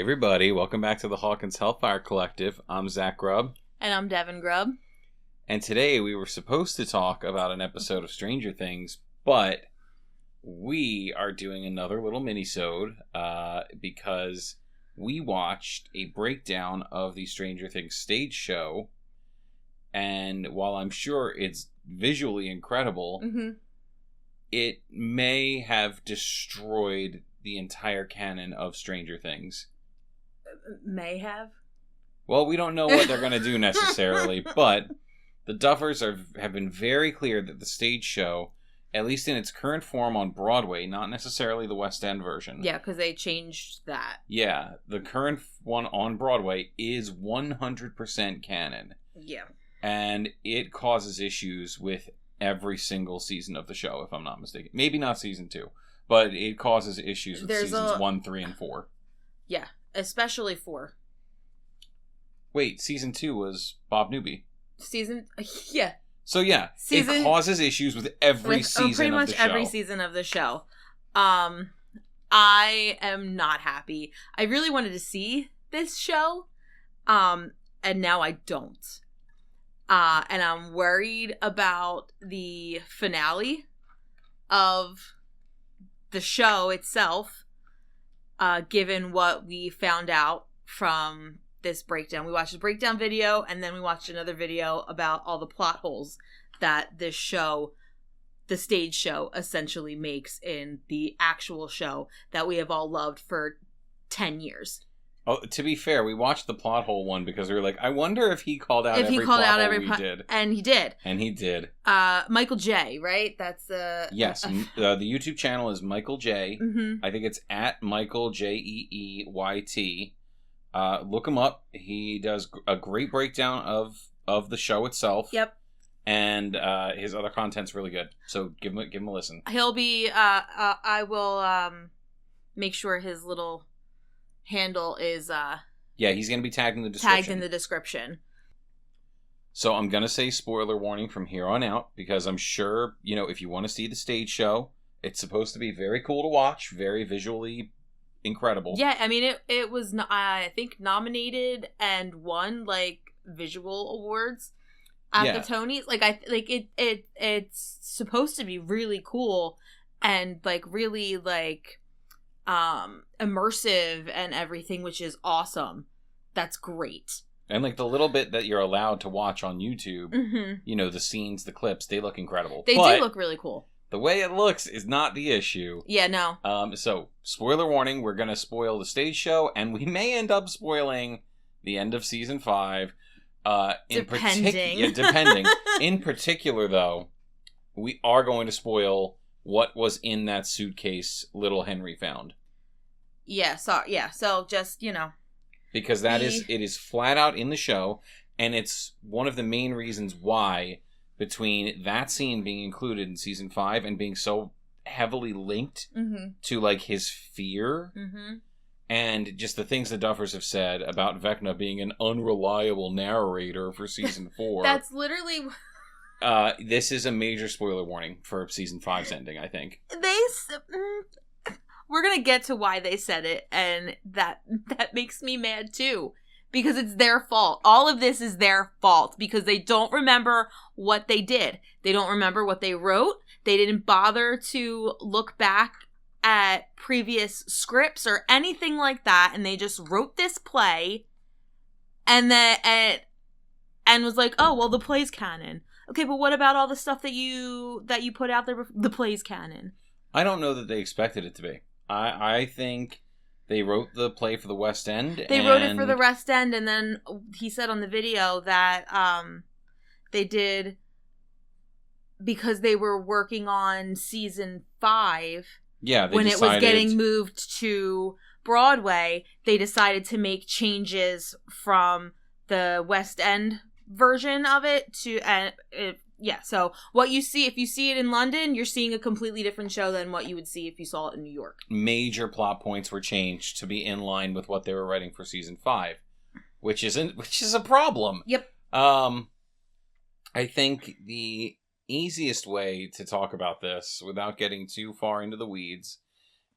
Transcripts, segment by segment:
everybody, welcome back to the Hawkins Hellfire Collective. I'm Zach Grubb. And I'm Devin Grubb. And today we were supposed to talk about an episode of Stranger Things, but we are doing another little minisode because we watched a breakdown of the Stranger Things stage show, and while I'm sure it's visually incredible, it may have destroyed the entire canon of Stranger Things. May have? Well, we don't know what they're going to do necessarily, but the Duffers have been very clear that the stage show, at least in its current form on Broadway, not necessarily the West End version. Yeah, because they changed that. Yeah, the current one on Broadway is 100% canon. Yeah. And it causes issues with every single season of the show, if I'm not mistaken. Maybe not season 2, but it causes issues with seasons 1, 3, and 4. Yeah, especially 4. Wait, season 2 was Bob Newby. Yeah. So yeah, it causes issues with every season pretty much of the show. Every season of the show. I am not happy. I really wanted to see this show, and now I don't. And I'm worried about the finale of the show itself, given what we found out from this breakdown. We watched a breakdown video, and then we watched another video about all the plot holes that this show, the stage show, essentially makes in the actual show that we have all loved for 10 years. Oh, to be fair, we watched the plot hole one because we were like, I wonder if he called out every plot hole we did. And he did. And he did. Michael J, right? That's the... Yes, the YouTube channel is Michael J. Mm-hmm. I think it's at Michael Jeeyt. Look him up. He does a great breakdown of the show itself. Yep. And his other content's really good. So give him a listen. He'll be... I will make sure his little handle is... yeah, he's going to be tagged in the description. Tagged in the description. So I'm going to say spoiler warning from here on out, because I'm sure, if you want to see the stage show, it's supposed to be very cool to watch, very visually incredible. Yeah, I mean, it was, I think, nominated and won, visual awards at the Tonys. It's supposed to be really cool and, really, immersive and everything, which is awesome. That's great. And the little bit that you're allowed to watch on YouTube, the scenes, the clips, they look incredible. They do look really cool. The way it looks is not the issue. Yeah, no. So, spoiler warning, we're going to spoil the stage show, and we may end up spoiling the end of season 5. Depending. Depending. In particular, though, we are going to spoil what was in that suitcase little Henry found. Yeah, so just, Because it is flat out in the show, and it's one of the main reasons why, between that scene being included in season 5 and being so heavily linked to, his fear, and just the things the Duffers have said about Vecna being an unreliable narrator for season 4. That's literally... this is a major spoiler warning for season 5's ending, I think. We're gonna get to why they said it, and that makes me mad too. Because it's their fault. All of this is their fault. Because they don't remember what they did. They don't remember what they wrote. They didn't bother to look back at previous scripts or anything like that. And they just wrote this play. And was like, oh, well, the play's canon. Okay, but what about all the stuff that you put out there? The play's canon. I don't know that they expected it to be. I think they wrote the play for the West End. They wrote it for the West End, and then he said on the video that they did, because they were working on season 5. Yeah, when it was getting moved to Broadway, they decided to make changes from the West End version of it to yeah, so what you see, if you see it in London, you're seeing a completely different show than what you would see if you saw it in New York. Major plot points were changed to be in line with what they were writing for season 5, which is a problem. Yep. I think the easiest way to talk about this without getting too far into the weeds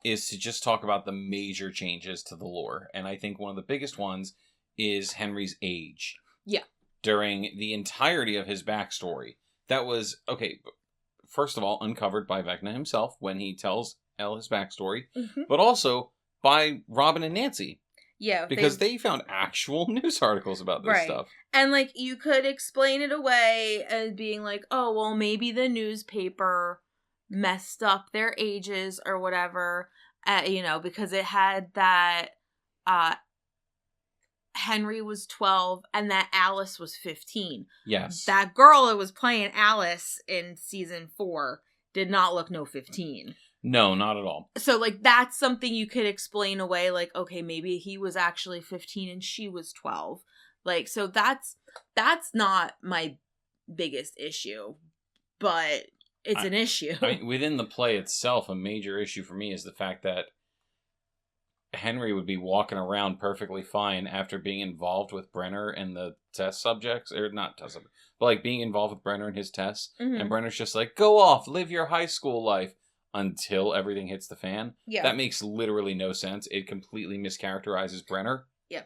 is to just talk about the major changes to the lore. And I think one of the biggest ones is Henry's age. Yeah. During the entirety of his backstory. That was, okay, first of all, uncovered by Vecna himself when he tells Elle his backstory, but also by Robin and Nancy. Yeah. Because they found actual news articles about this stuff. And, like, you could explain it away as being like, oh, well, maybe the newspaper messed up their ages or whatever, because it had that Henry was 12 and that Alice was 15. Yes. That girl that was playing Alice in season 4 did not look no 15. No, not at all. So, like, that's something you could explain away. Like, okay, maybe he was actually 15 and she was 12. Like, so that's not my biggest issue, but it's an issue. I mean, within the play itself, a major issue for me is the fact that Henry would be walking around perfectly fine after being involved with Brenner and the test subjects, or not test subjects, but like being involved with Brenner and his tests. And Brenner's just like, go off, live your high school life. Until everything hits the fan. Yeah. That makes literally no sense. It completely mischaracterizes Brenner. Yeah.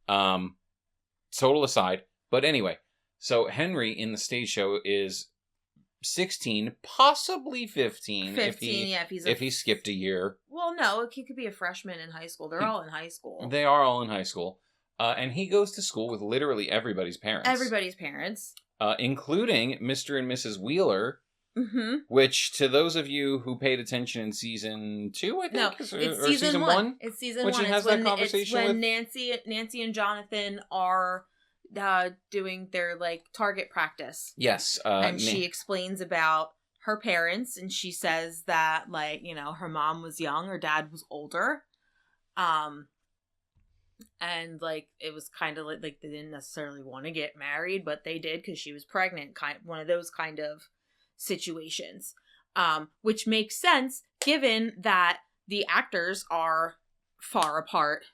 Total aside. But anyway, so Henry in the stage show is 16, possibly 15. 15, if he skipped a year. Well, no, he could be a freshman in high school. They're all in high school. They are all in high school. And he goes to school with literally everybody's parents. Everybody's parents. Including Mr. and Mrs. Wheeler. Which, to those of you who paid attention in season 2, I think? No, it's season 1. It's season 1. Which he has that conversation when with? Nancy and Jonathan are doing their, like, target practice. Yes. And she explains about her parents, and she says that, like, her mom was young, her dad was older. And, like, it was kind of like they didn't necessarily want to get married, but they did because she was pregnant. One of those kind of situations, which makes sense given that the actors are far apart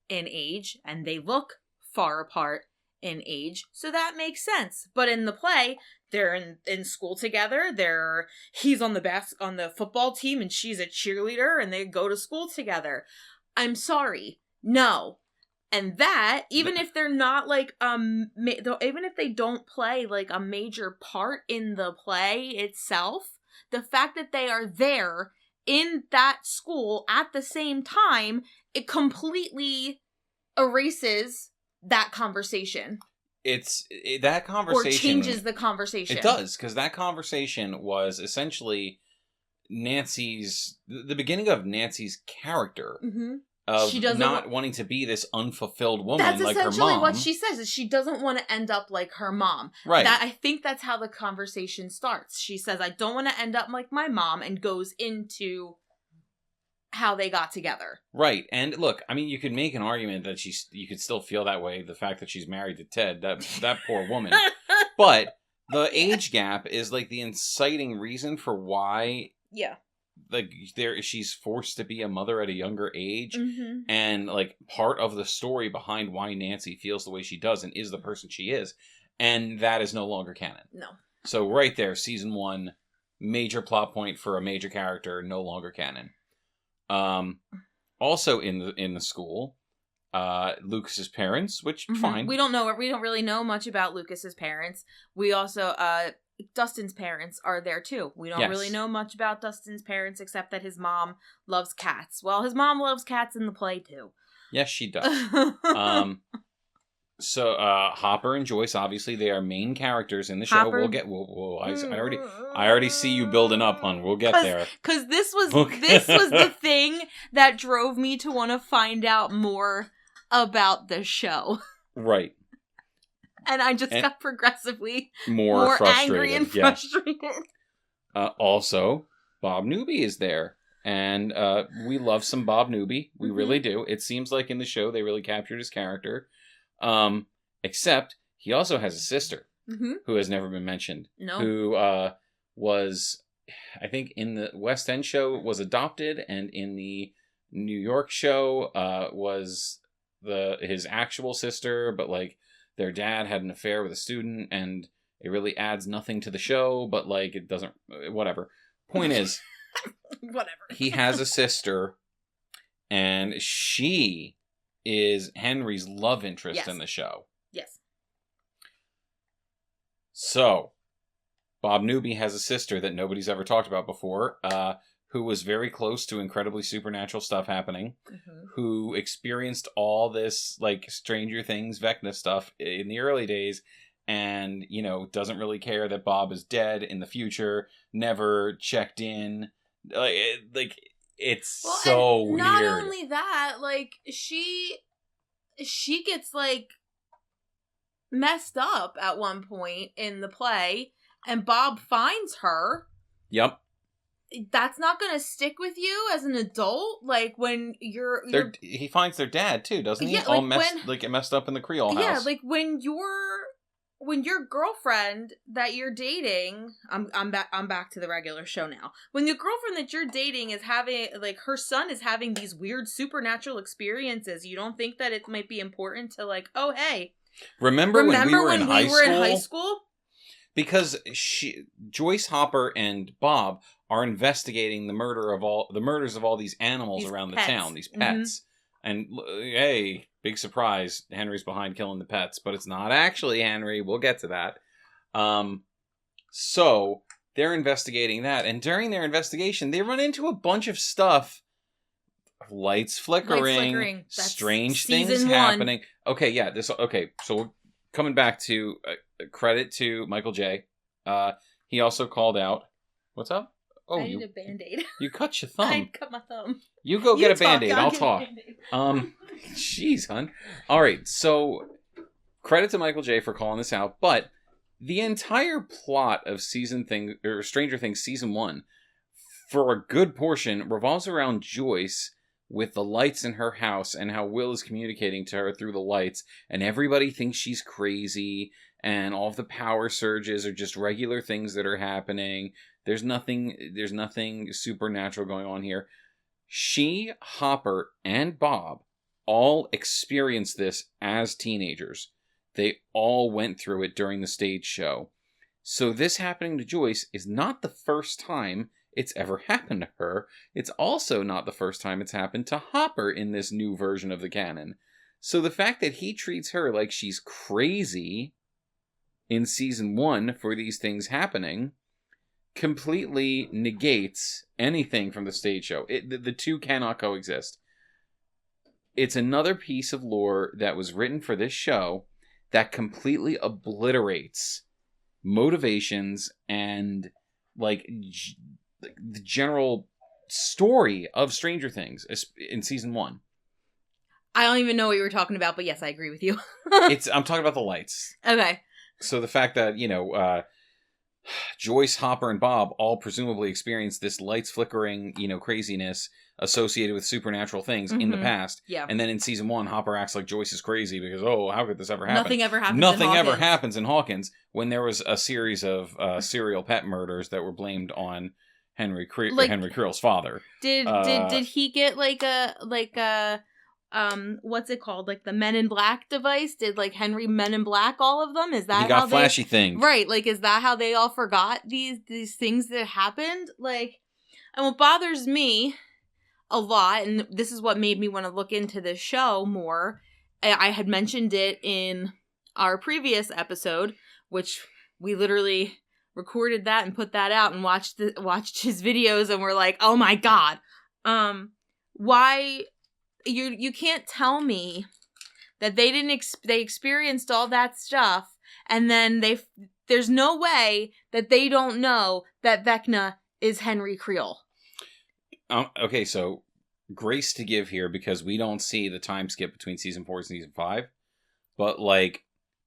in age and they look far apart in age, so that makes sense. But in the play, they're in school together. He's on the football team and she's a cheerleader, and they go to school together. I'm sorry, no. And that, even if they're not, like, even if they don't play, like, a major part in the play itself, the fact that they are there in that school at the same time, it completely erases that conversation. That conversation... Or changes the conversation. It does, because that conversation was essentially the beginning of Nancy's character. Of not wanting to be this unfulfilled woman like her mom. That's essentially what she says, is she doesn't want to end up like her mom. Right. I think that's how the conversation starts. She says, I don't want to end up like my mom, and goes into how they got together. Right. And look, I mean, you could make an argument that you could still feel that way, the fact that she's married to Ted, that poor woman. But the age gap is, like, the inciting reason for why... Yeah. Like, she's forced to be a mother at a younger age, and, like, part of the story behind why Nancy feels the way she does and is the person she is, and that is no longer canon. No. So right there, season 1, major plot point for a major character, no longer canon. Also in the school, Lucas's parents, which fine. We don't really know much about Lucas's parents. We also Dustin's parents are there too. We don't really know much about Dustin's parents except that his mom loves cats. Well, his mom loves cats in the play too. Yes, she does. So Hopper and Joyce, obviously, they are main characters in the show. Hopper. We'll get. I already see you building up, hon. We'll get there. Because this was the thing that drove me to want to find out more about the show. Right. And I just got progressively more angry and frustrated. Also, Bob Newby is there. And we love some Bob Newby. We really do. It seems like in the show they really captured his character. Except he also has a sister who has never been mentioned. No. Who was, I think, in the West End show was adopted, and in the New York show was his actual sister, but like their dad had an affair with a student, and it really adds nothing to the show, but like it doesn't, whatever. Point is, whatever. He has a sister And she is Henry's love interest Yes. in the show. Yes. So, Bob Newby has a sister that nobody's ever talked about before, who was very close to incredibly supernatural stuff happening, who experienced all this, like, Stranger Things, Vecna stuff in the early days, and, you know, doesn't really care that Bob is dead in the future, never checked in. It's so weird. Not only that, like, she gets, like, messed up at one point in the play, and Bob finds her. Yep. That's not gonna stick with you as an adult, like, when you're he finds their dad too, doesn't he? Yeah, All like messed up in the Creole house. Yeah, like when your girlfriend that you're dating, I'm back to the regular show now. When your girlfriend that you're dating is having, like, her son is having these weird supernatural experiences, you don't think that it might be important to, like, oh hey, remember when we were in high school? Because Joyce Hopper and Bob are investigating the murders of all these animals around the town, these pets. And hey, big surprise, Henry's behind killing the pets, but it's not actually Henry. We'll get to that. So they're investigating that, and during their investigation, they run into a bunch of stuff. Lights flickering. Strange things happening. Okay, yeah. So we're coming back to credit to Michael J. He also called out. What's up? Oh, I need a Band-Aid. You cut your thumb. I cut my thumb. You go get a Band-Aid. I'll talk. Jeez, hun. All right. So credit to Michael J. for calling this out, but the entire plot of Stranger Things season 1, for a good portion, revolves around Joyce with the lights in her house and how Will is communicating to her through the lights, and everybody thinks she's crazy, and all of the power surges are just regular things that are happening. There's nothing supernatural going on here. She, Hopper, and Bob all experienced this as teenagers. They all went through it during the stage show. So this happening to Joyce is not the first time it's ever happened to her. It's also not the first time it's happened to Hopper in this new version of the canon. So the fact that he treats her like she's crazy in season 1 for these things happening completely negates anything from the stage show. The two cannot coexist. It's another piece of lore that was written for this show that completely obliterates motivations and, like, the general story of Stranger Things in season 1. I don't even know what you were talking about, but yes, I agree with you. I'm talking about the lights. Okay. So the fact that, Joyce, Hopper, and Bob all presumably experienced this lights flickering, craziness associated with supernatural things in the past. Yeah. And then in season 1, Hopper acts like Joyce is crazy because, how could this ever happen? Nothing ever happens in Hawkins when there was a series of serial pet murders that were blamed on Henry Creel's father. Did he get like a what's it called? Like the Men in Black device? Did, like, Henry Men in Black all of them? Is that he got flashy thing? Right, like, is that how they all forgot these things that happened? Like, and what bothers me a lot, and this is what made me want to look into this show more, I had mentioned it in our previous episode, which we literally recorded that and put that out and watched his videos, and we're like, oh my god, why you can't tell me that they they experienced all that stuff, and then there's no way that they don't know that Vecna is Henry Creel. Okay, so grace to give here because we don't see the time skip between season 4 and season 5, but, like,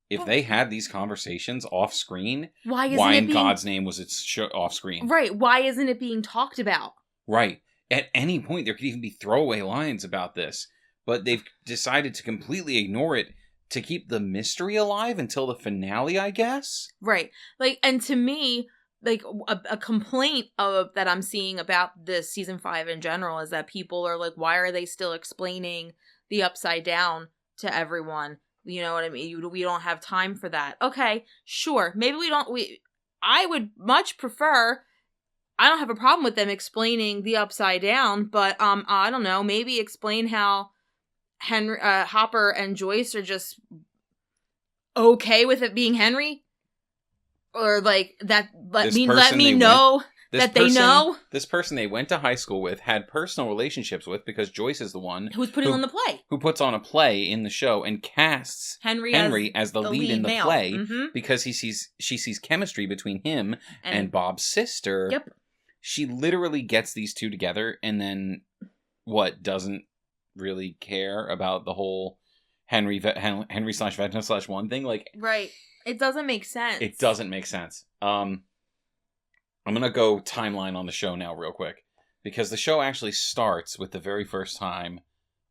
if they had these conversations off screen, why in God's name was it off screen? Right. Why isn't it being talked about? Right. At any point, there could even be throwaway lines about this, but they've decided to completely ignore it to keep the mystery alive until the finale, I guess? Right. Like, and to me, like, a complaint that I'm seeing about this season 5 in general is that people are like, why are they still explaining the Upside Down to everyone? You know what I mean? We don't have time for that. Okay, sure. Maybe we don't. I would much prefer I don't have a problem with them explaining the Upside Down, but I don't know, maybe explain how Henry, Hopper and Joyce are just okay with it being Henry, or like that. Let me know that they know. This person they went to high school with, had personal relationships with, because Joyce is the one who's putting on the play, who puts on a play in the show and casts Henry as the lead in the male. Play, because she sees chemistry between him and Bob's sister. Yep. She literally gets these two together, and then doesn't really care about the whole Henry / Vecna / one thing. Like, right. It doesn't make sense. It doesn't make sense. I'm going to go timeline on the show now real quick, because the show actually starts with the very first time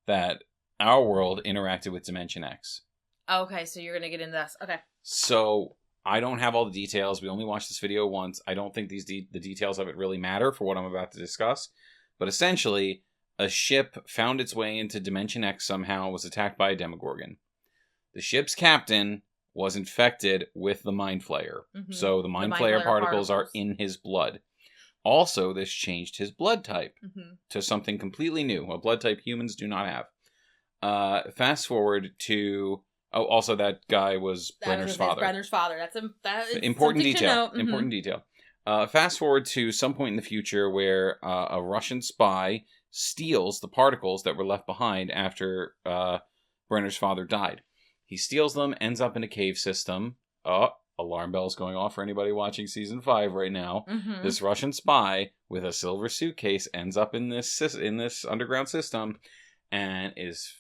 that our world interacted with Dimension X. Okay, so you're going to get into this. Okay. So I don't have all the details. We only watched this video once. I don't think the details of it really matter for what I'm about to discuss. But essentially, a ship found its way into Dimension X somehow, was attacked by a Demogorgon. The ship's captain was infected with the Mind Flayer. Mm-hmm. So the Mind Flayer particles are in his blood. Also, this changed his blood type to something completely new, a blood type humans do not have. Fast forward to... Oh, also that guy was Brenner's father. Brenner's father. That is important detail. Mm-hmm. Important detail. Fast forward to some point in the future where a Russian spy steals the particles that were left behind after Brenner's father died. He steals them, ends up in a cave system. Oh, alarm bells going off for anybody watching season 5 right now. Mm-hmm. This Russian spy with a silver suitcase ends up in this underground system and is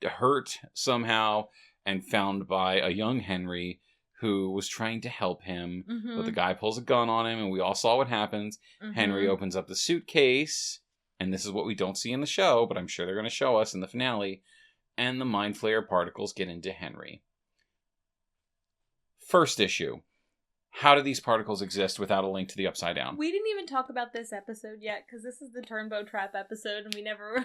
hurt somehow and found by a young Henry who was trying to help him. Mm-hmm. But the guy pulls a gun on him, and we all saw what happens. Mm-hmm. Henry opens up the suitcase, and this is what we don't see in the show, but I'm sure they're going to show us in the finale. And the Mind Flayer particles get into Henry. First issue. How do these particles exist without a link to the Upside Down? We didn't even talk about this episode yet, because this is the Turnbow Trap episode, and we never...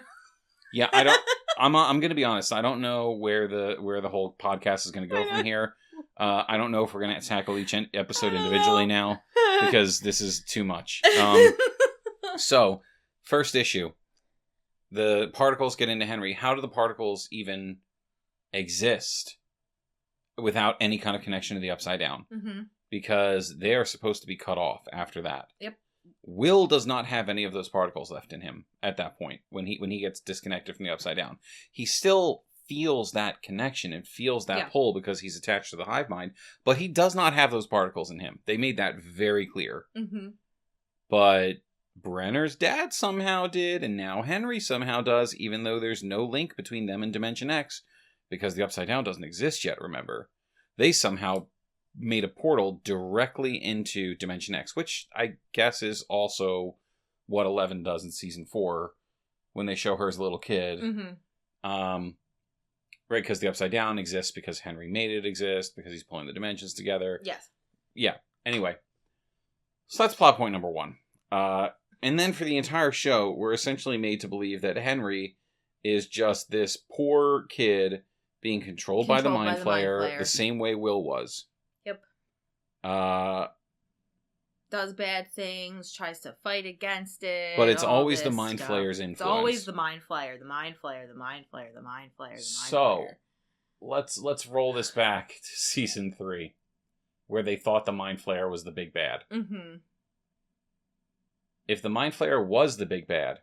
Yeah, I don't... I'm going to be honest. I don't know where the whole podcast is going to go from here. I don't know if we're going to tackle each episode individually now, because this is too much. So, first issue. The particles get into Henry. How do the particles even exist without any kind of connection to the Upside Down? Mm-hmm. Because they are supposed to be cut off after that. Yep. Will does not have any of those particles left in him at that point when he gets disconnected from the Upside Down. He still feels that connection and feels that pull because he's attached to the hive mind, but he does not have those particles in him. They made that very clear. Mm-hmm. But Brenner's dad somehow did, and now Henry somehow does, even though there's no link between them and Dimension X, because the Upside Down doesn't exist yet, remember. They somehow made a portal directly into Dimension X, which I guess is also what 11 does in season 4 when they show her as a little kid. Mm-hmm. Right, because the Upside Down exists because Henry made it exist, because he's pulling the dimensions together. Yes. Yeah, anyway. So that's plot point number 1. And then for the entire show, we're essentially made to believe that Henry is just this poor kid being controlled by the Mind Flayer the same way Will was. Yep. Does bad things, tries to fight against it. But it's always the Mind Flayer's influence. It's always the Mind Flayer, the Mind Flayer, the Mind Flayer, the Mind Flayer, the Mind Flayer. So, let's roll this back to season 3, where they thought the Mind Flayer was the big bad. Mm-hmm. If the Mind Flayer was the big bad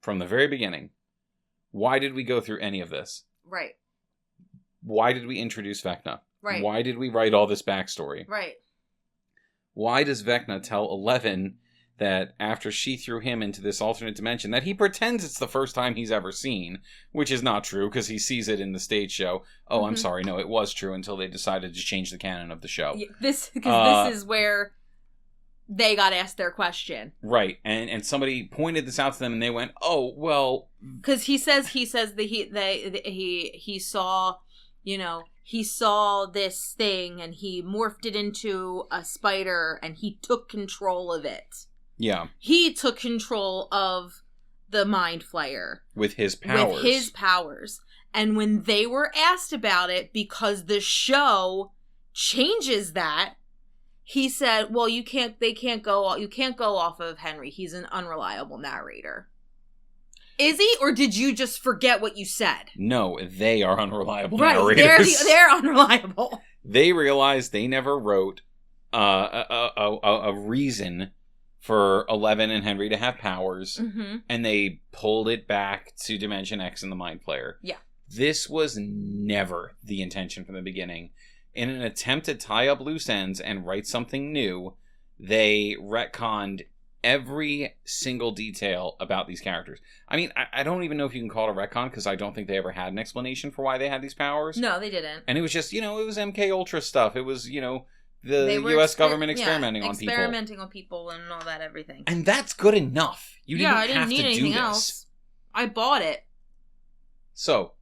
from the very beginning, why did we go through any of this? Right. Why did we introduce Vecna? Right. Why did we write all this backstory? Right. Why does Vecna tell 11 that after she threw him into this alternate dimension, that he pretends it's the first time he's ever seen, which is not true because he sees it in the stage show. Oh, mm-hmm. I'm sorry. No, it was true until they decided to change the canon of the show. Yeah, this is where they got asked their question. Right. And somebody pointed this out to them and they went, oh, well. Because he says that he saw, he saw this thing and he morphed it into a spider and he took control of it. Yeah. He took control of the Mind Flayer. With his powers. And when they were asked about it, because the show changes that, he said, well, you can't go off of Henry. He's an unreliable narrator. Is he? Or did you just forget what you said? No, they are unreliable right, narrators. They're unreliable. They realized they never wrote a reason for 11 and Henry to have powers, and they pulled it back to Dimension X and the Mind Flayer. Yeah. This was never the intention from the beginning. In an attempt to tie up loose ends and write something new, they retconned every single detail about these characters. I mean, I don't even know if you can call it a retcon, because I don't think they ever had an explanation for why they had these powers. No, they didn't. And it was just, it was MK Ultra stuff. It was, the U.S. government experimenting on people. Experimenting on people and all that, everything. And that's good enough. You didn't I didn't have need to anything do this. else. I bought it. So,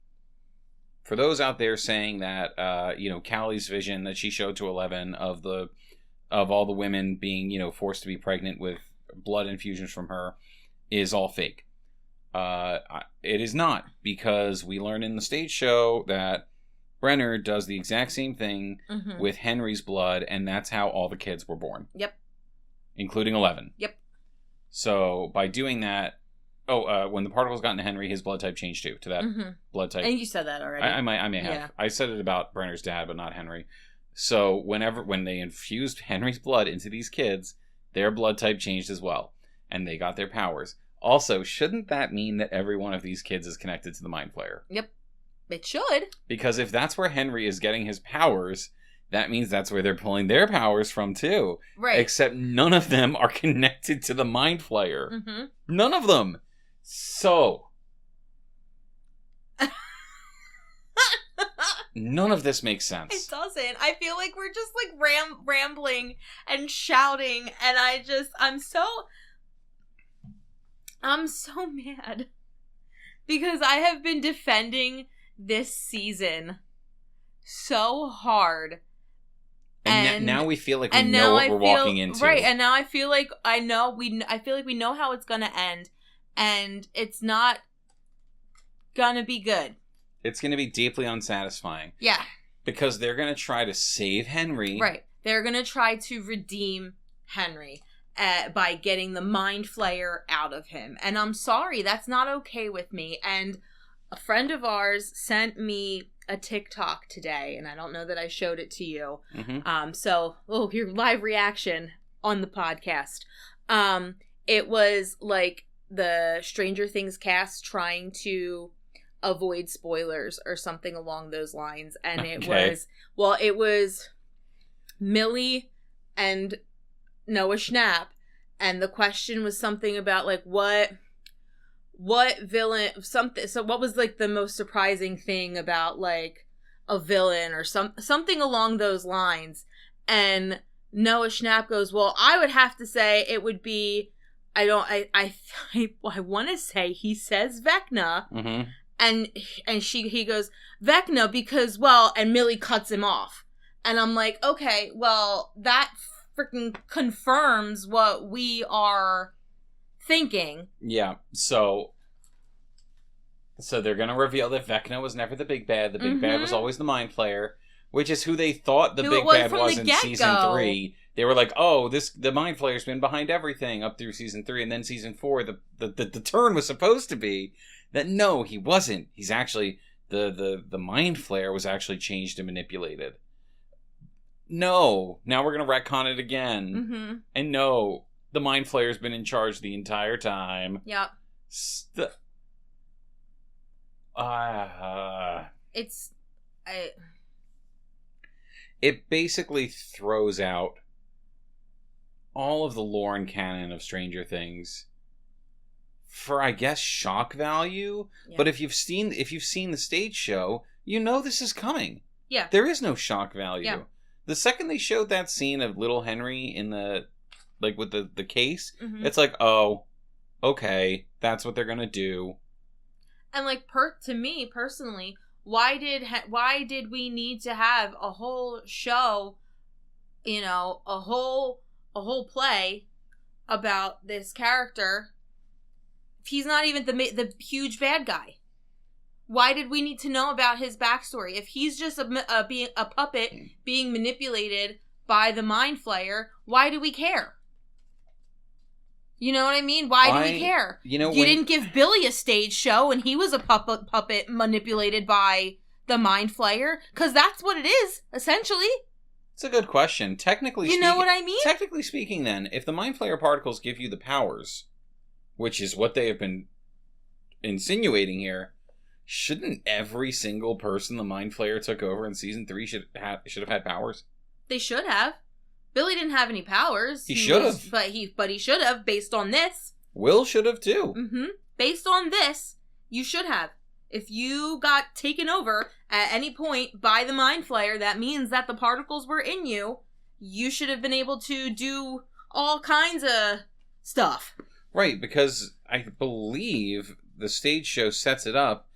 for those out there saying that, Callie's vision that she showed to 11 of all the women being, forced to be pregnant with blood infusions from her is all fake. It is not, because we learned in the stage show that Brenner does the exact same thing with Henry's blood, and that's how all the kids were born. Yep. Including 11. Yep. So, by doing that, when the particles got into Henry, his blood type changed too, to that blood type. And you said that already. I may have. Yeah. I said it about Brenner's dad, but not Henry. So, when they infused Henry's blood into these kids, their blood type changed as well, and they got their powers. Also, shouldn't that mean that every one of these kids is connected to the Mind Flayer? Yep. It should. Because if that's where Henry is getting his powers, that means that's where they're pulling their powers from too. Right. Except none of them are connected to the Mind Flayer. None of them. So, none of this makes sense. It doesn't. I feel like we're just like rambling and shouting, and I'm so mad because I have been defending this season so hard. And now we feel like we know what we're walking into. Right, and now I feel like I feel like we know how it's gonna end, and it's not gonna be good. It's gonna be deeply unsatisfying. Yeah. Because they're gonna try to save Henry. Right. They're gonna try to redeem Henry by getting the Mind Flayer out of him. And I'm sorry, that's not okay with me. And a friend of ours sent me a TikTok today, and I don't know that I showed it to you. So your live reaction on the podcast. It was like the Stranger Things cast trying to avoid spoilers or something along those lines, and it was Millie and Noah Schnapp, and the question was something about like what villain something. So what was like the most surprising thing about like a villain or something along those lines? And Noah Schnapp goes, well, I would have to say it would be I want to say he says Vecna. And he goes, Vecna, because, well, and Millie cuts him off. And I'm like, okay, well, that freaking confirms what we are thinking. Yeah, so they're going to reveal that Vecna was never the big bad. The big bad was always the Mind Flayer, which is who they thought the big bad was in season 3. They were like, oh, the Mind Flayer's been behind everything up through season 3. And then season 4, the turn was supposed to be that no, he wasn't. He's actually the Mind Flayer was actually changed and manipulated. No, now we're gonna retcon it again. And no, the Mind Flayer's been in charge the entire time. Yep. It basically throws out all of the lore and canon of Stranger Things for, I guess, shock value. Yeah. But if you've seen the stage show, you know this is coming. Yeah. There is no shock value. Yeah. The second they showed that scene of little Henry in the, like, with the case, it's like, oh, okay, that's what they're gonna do. And like, to me personally, why did we need to have a whole show, a whole play about this character if he's not even the huge bad guy? Why did we need to know about his backstory if he's just being a puppet being manipulated by the Mind Flayer, why do we care? You know what I mean? Why do we care? You didn't give Billy a stage show and he was a puppet manipulated by the Mind Flayer, because that's what it is, essentially. It's a good question. Technically speaking... You know what I mean? Technically speaking, then, if the Mind Flayer particles give you the powers, which is what they have been insinuating here, shouldn't every single person the Mind Flayer took over in season 3 should have had powers? They should have. Billy didn't have any powers. He should have. But he should have, based on this. Will should have, too. Mm-hmm. Based on this, you should have. If you got taken over at any point by the Mind Flayer, that means that the particles were in you. You should have been able to do all kinds of stuff. Right, because I believe the stage show sets it up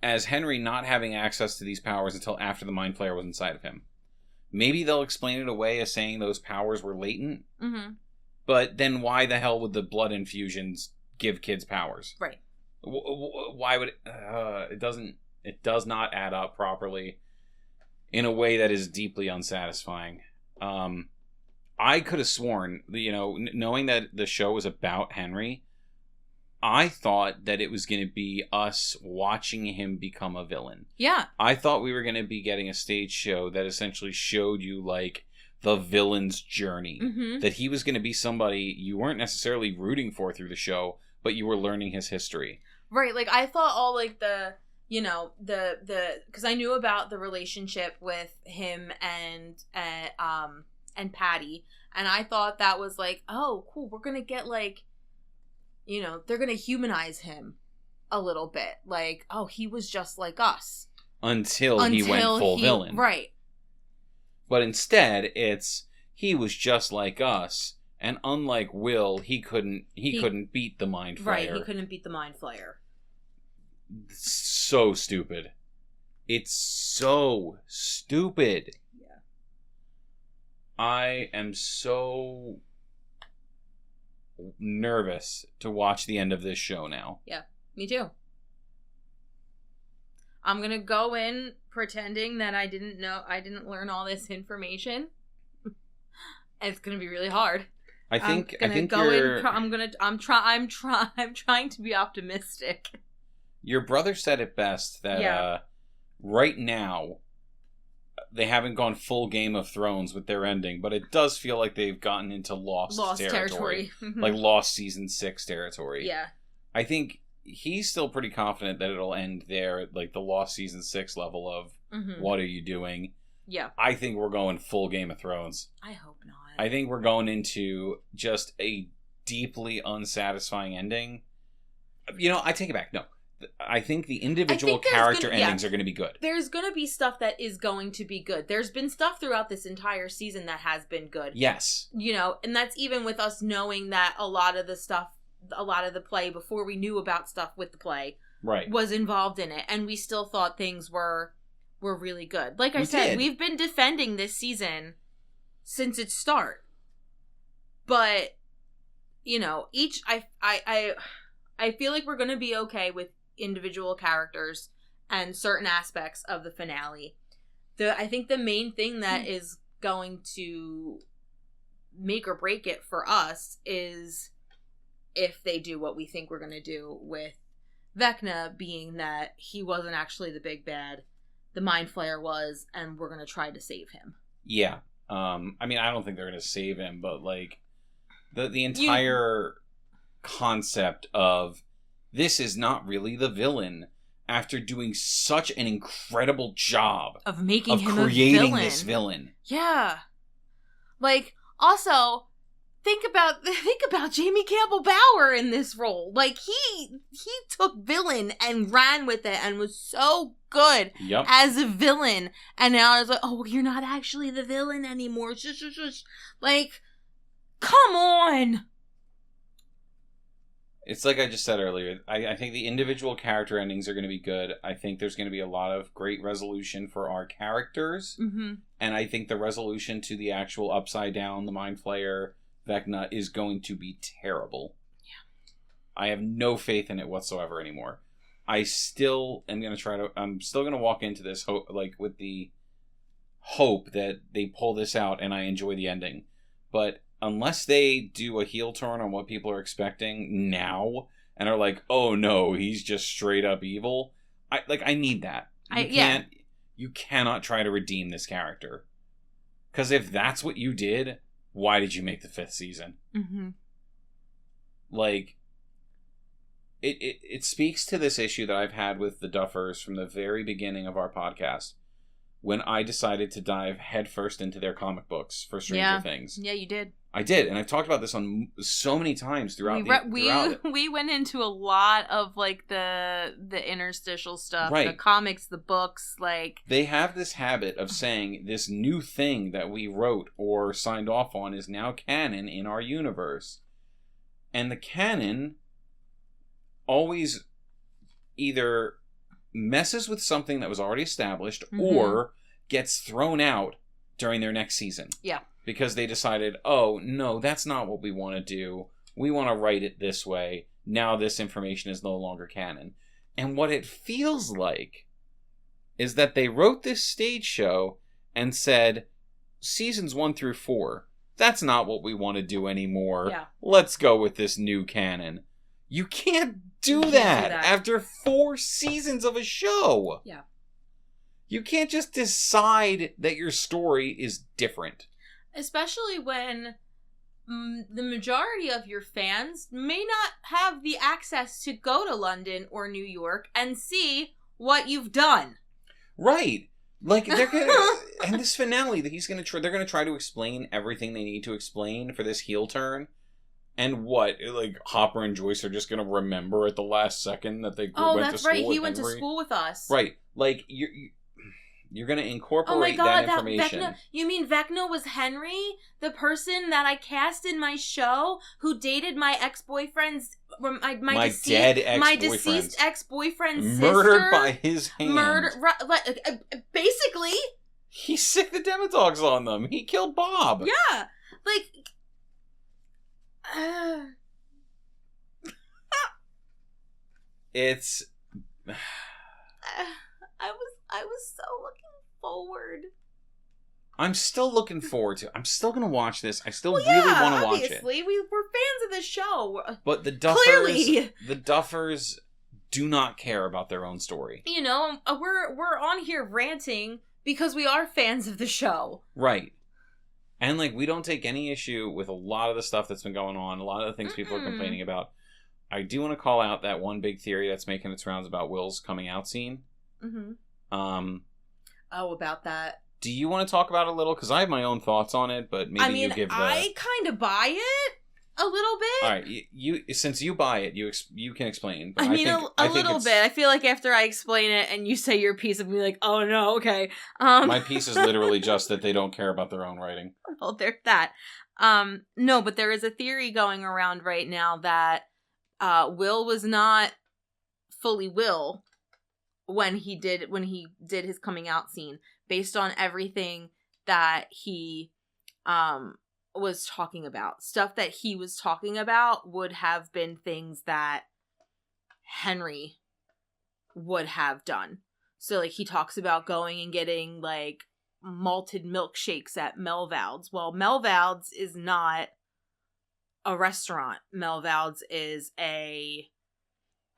as Henry not having access to these powers until after the Mind Flayer was inside of him. Maybe they'll explain it away as saying those powers were latent. Mm-hmm. But then why the hell would the blood infusions give kids powers? Right. Why would it does not add up properly in a way that is deeply unsatisfying. I could have sworn, knowing that the show was about Henry, I thought that it was going to be us watching him become a villain. Yeah. I thought we were going to be getting a stage show that essentially showed you, like, the villain's journey. Mm-hmm. That he was going to be somebody you weren't necessarily rooting for through the show, but you were learning his history. Right, like, I thought all, like, because I knew about the relationship with him and Patty, and I thought that was, like, oh, cool, we're gonna get, like, they're gonna humanize him a little bit. Like, oh, he was just like us. Until he went full villain. Right. But instead, it's, he was just like us. And unlike Will, he couldn't beat the Mind Flayer. Right, he couldn't beat the Mind Flayer. So stupid. It's so stupid. Yeah. I am so nervous to watch the end of this show now. Yeah, me too. I'm gonna go in pretending that I didn't learn all this information. It's gonna be really hard. I'm trying to be optimistic. Your brother said it best that right now they haven't gone full Game of Thrones with their ending, but it does feel like they've gotten into lost territory. Like Lost Season 6 territory. Yeah. I think he's still pretty confident that it'll end there at like the Lost Season 6 level of what are you doing? Yeah. I think we're going full Game of Thrones. I hope not. I think we're going into just a deeply unsatisfying ending. I take it back. No. I think the individual character endings are going to be good. There's going to be stuff that is going to be good. There's been stuff throughout this entire season that has been good. Yes. And that's even with us knowing that a lot of the play before we knew about stuff with the play was involved in it. And we still thought things were really good. Like I said, we've been defending this season since its start. But, I feel like we're going to be okay with individual characters and certain aspects of the finale. I think the main thing that is going to make or break it for us is if they do what we think we're going to do with Vecna, being that he wasn't actually the big bad, the Mind Flayer was, and we're going to try to save him. Yeah. I don't think they're going to save him, but like the entire concept of this is not really the villain after doing such an incredible job of making him creating a villain. This villain. Yeah. Like, also, think about Jamie Campbell Bower in this role. Like, he took villain and ran with it and was so good as a villain. And now I was like, oh, you're not actually the villain anymore. Shush. Like, come on. It's like I just said earlier. I think the individual character endings are going to be good. I think there's going to be a lot of great resolution for our characters. Mm-hmm. And I think the resolution to the actual Upside Down, the Mind Flayer, Vecna is going to be terrible. Yeah. I have no faith in it whatsoever anymore. I'm still going to walk into this with the hope that they pull this out and I enjoy the ending. But unless they do a heel turn on what people are expecting now and are like, oh no, he's just straight up evil, I need that. You cannot try to redeem this character. Because if that's what you did, why did you make the 5th season? Mm-hmm. Like, it speaks to this issue that I've had with the Duffers from the very beginning of our podcast, when I decided to dive headfirst into their comic books for Stranger Things. Yeah, you did. I did, and I've talked about this on so many times throughout we went into a lot of like the interstitial stuff, right. The comics, the books, like they have this habit of saying this new thing that we wrote or signed off on is now canon in our universe. And the canon always either messes with something that was already established or gets thrown out during their next season. Yeah. Because they decided, oh, no, that's not what we want to do. We want to write it this way. Now this information is no longer canon. And what it feels like is that they wrote this stage show and said, seasons 1 through 4, that's not what we want to do anymore. Yeah. Let's go with this new canon. You can't do that after 4 seasons of a show. Yeah. You can't just decide that your story is different. Especially when the majority of your fans may not have the access to go to London or New York and see what you've done. Right. Like, they're gonna... and this finale that they're gonna try to explain everything they need to explain for this heel turn. And what? Like, Hopper and Joyce are just gonna remember at the last second that they went to school with Henry? Oh, that's right. He went to school with us. Right. Like, you're going to incorporate that information. Vecna, you mean Vecna was Henry? The person that I cast in my show who dated my ex-boyfriend's... My deceased ex-boyfriend's sister? Murdered by his hand. Basically. He sicked the Demodogs on them. He killed Bob. Yeah. Like... It's... I was so looking forward. I'm still looking forward to it. I'm still going to watch this. I still really want to watch it. Obviously. We're fans of the show. But the Duffers do not care about their own story. You know, we're on here ranting because we are fans of the show. Right. And, like, we don't take any issue with a lot of the stuff that's been going on, a lot of the things people are complaining about. I do want to call out that one big theory that's making its rounds about Will's coming out scene. Mm-hmm. About that. Do you want to talk about it a little? Because I have my own thoughts on it, but maybe you give the... I kind of buy it a little bit. All right, since you buy it, you can explain. But I think little bit. I feel like after I explain it and you say your piece, I'll be like, oh no, okay. My piece is literally just that they don't care about their own writing. Well, there's that. No, but there is a theory going around right now that Will was not fully Will when he did his coming out scene, based on everything that he was talking about. Stuff that he was talking about would have been things that Henry would have done. So, like, he talks about going and getting, like, malted milkshakes at Melvald's. Well, Melvald's is not a restaurant. Melvald's is a...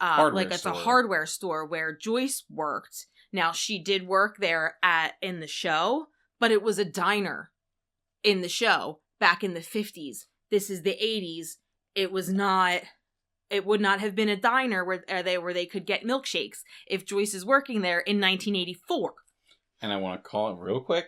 it's a hardware store where Joyce worked. Now, she did work there in the show, but it was a diner in the show back in the 50s. This is the 80s. It would not have been a diner where they could get milkshakes if Joyce is working there in 1984. And I want to call it real quick,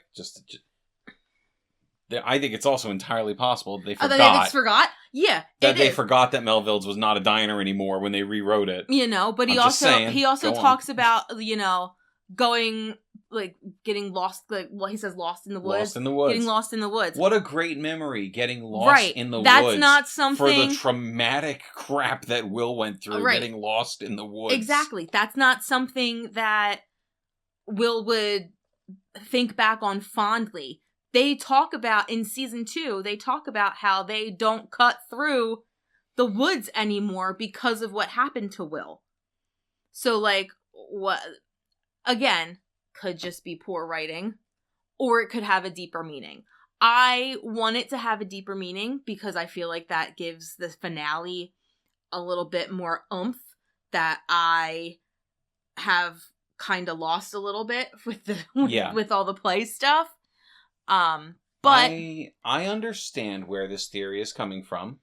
I think it's also entirely possible they forgot. Yeah, they forgot that Melville's was not a diner anymore when they rewrote it. You know, but he also talks about, you know, going, like, getting lost, like, he says lost in the woods. Lost in the woods. Getting lost in the woods. What a great memory, getting lost in the woods. That's not something... For the traumatic crap that Will went through, getting lost in the woods. Exactly. That's not something that Will would think back on fondly. They talk about, in season 2, they talk about how they don't cut through the woods anymore because of what happened to Will. So, like, what, again, could just be poor writing, or it could have a deeper meaning. I want it to have a deeper meaning because I feel like that gives the finale a little bit more oomph that I have kind of lost a little bit with with all the play stuff. But I understand where this theory is coming from.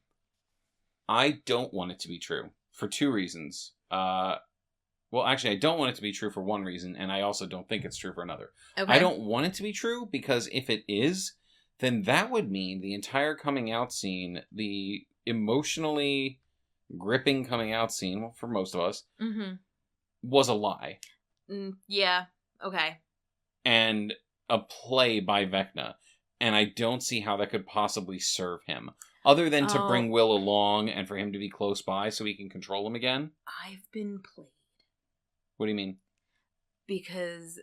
I don't want it to be true for two reasons. Well, actually, I don't want it to be true for one reason, and I also don't think it's true for another. Okay. I don't want it to be true because if it is, then that would mean the entire coming out scene, the emotionally gripping coming out scene, well, for most of us, was a lie. Yeah, okay. And a play by Vecna. And I don't see how that could possibly serve him. Other than to bring Will along and for him to be close by so he can control him again. I've been played. What do you mean? Because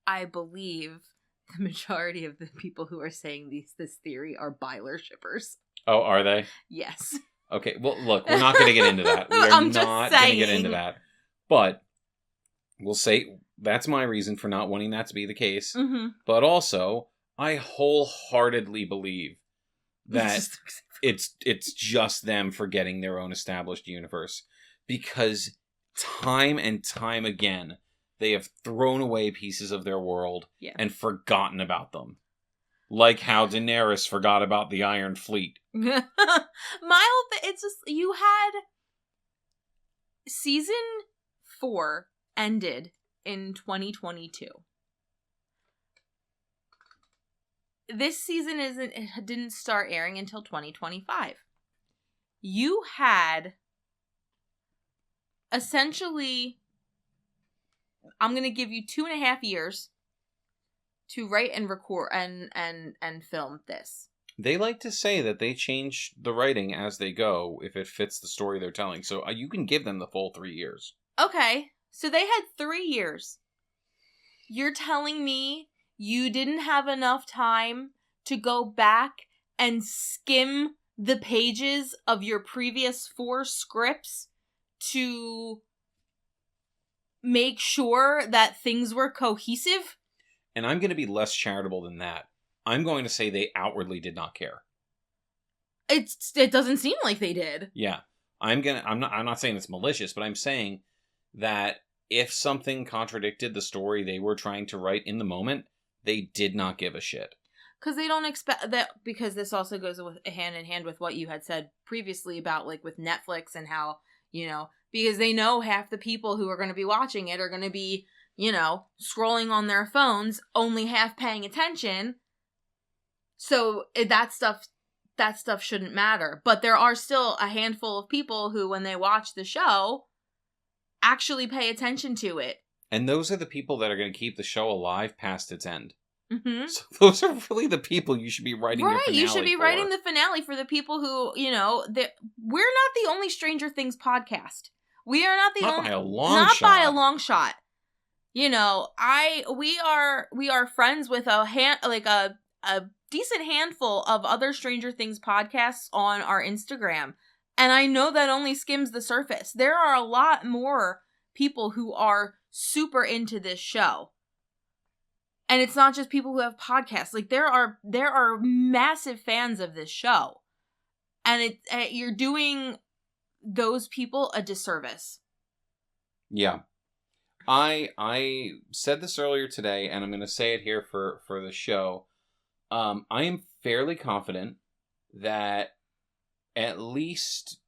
I believe the majority of the people who are saying this theory are Byler shippers. Oh, are they? Yes. Okay, well, look, we're not going to get into that. We're not going to get into that. But we'll say that's my reason for not wanting that to be the case. But also, I wholeheartedly believe that it's just them forgetting their own established universe. Because time and time again, they have thrown away pieces of their world and forgotten about them. Like how Daenerys forgot about the Iron Fleet. My whole thing, it's just, you had season 4 ended in 2022. This season it didn't start airing until 2025. You had essentially, I'm going to give you 2.5 years to write and record and film this. They like to say that they change the writing as they go if it fits the story they're telling. So you can give them the full 3 years. Okay. So they had 3 years. You're telling me you didn't have enough time to go back and skim the pages of your previous 4 scripts to make sure that things were cohesive? And I'm going to be less charitable than that. I'm going to say they outwardly did not care. It doesn't seem like they did. Yeah. I'm not saying it's malicious, but I'm saying that if something contradicted the story they were trying to write in the moment, they did not give a shit. Because they don't expect that, because this also goes hand in hand with what you had said previously about, like, with Netflix and how, because they know half the people who are going to be watching it are going to be, scrolling on their phones, only half paying attention. So that stuff shouldn't matter. But there are still a handful of people who, when they watch the show, actually pay attention to it. And those are the people that are going to keep the show alive past its end. Mm-hmm. So those are really the people you should be writing your finale you should be for. Writing the finale for the people who, we're not the only Stranger Things podcast. We are not the only, by a long not shot. by a long shot. We are friends with a decent handful of other Stranger Things podcasts on our Instagram. And I know that only skims the surface. There are a lot more people who are super into this show. And it's not just people who have podcasts. Like, there are massive fans of this show. And you're doing those people a disservice. Yeah. I said this earlier today, and I'm going to say it here for the show. I am fairly confident that at least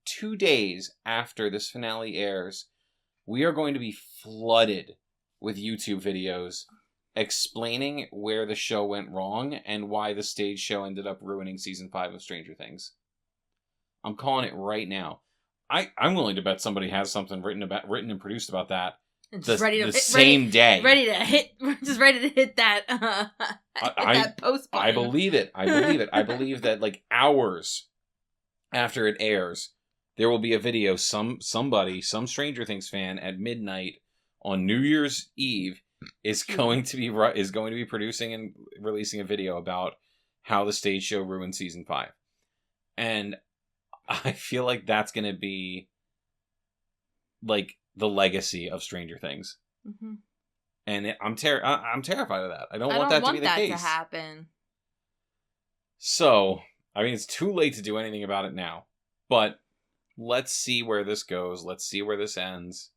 2 days after this finale airs, we are going to be flooded with YouTube videos explaining where the show went wrong and why the stage show ended up ruining season 5 of Stranger Things. I'm calling it right now. I'm willing to bet somebody has something written and produced about that the same day. Ready to hit that that post button. I believe it. I believe that, like, hours after it airs, there will be a video, some Stranger Things fan at midnight on New Year's Eve is going to be producing and releasing a video about how the stage show ruined season 5. And I feel like that's going to be, like, the legacy of Stranger Things. Mm-hmm. And I'm terrified of that. I don't want that to be the case. I don't want that to happen. So, I mean, it's too late to do anything about it now. But let's see where this goes. Let's see where this ends.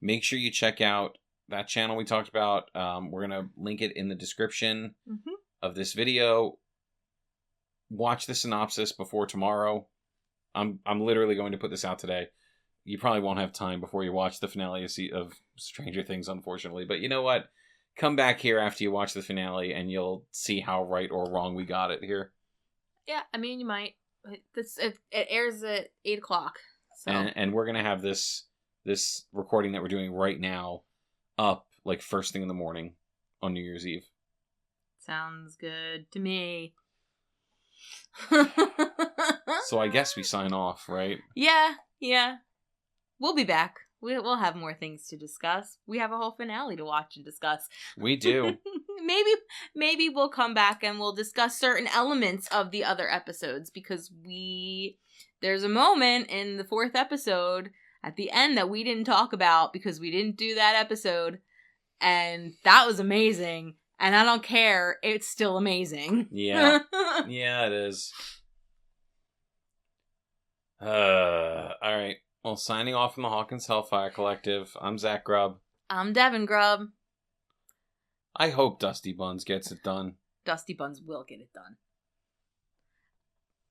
Make sure you check out that channel we talked about. We're going to link it in the description of this video. Watch the synopsis before tomorrow. I'm literally going to put this out today. You probably won't have time before you watch the finale of Stranger Things, unfortunately. But you know what? Come back here after you watch the finale, and you'll see how right or wrong we got it here. Yeah, I mean, you might. It airs at 8 o'clock. So. And we're going to have this recording that we're doing right now up like first thing in the morning on New Year's Eve. Sounds good to me. So I guess we sign off, right? Yeah. We'll be back. We'll have more things to discuss. We have a whole finale to watch and discuss. We do. Maybe we'll come back and we'll discuss certain elements of the other episodes, because there's a moment in the 4th episode at the end that we didn't talk about because we didn't do that episode, and that was amazing. And I don't care, it's still amazing. Yeah. Yeah, it is. All right. Well, signing off from the Hawkins Hellfire Collective, I'm Zach Grubb. I'm Devin Grubb. I hope Dusty Buns gets it done. Dusty Buns will get it done.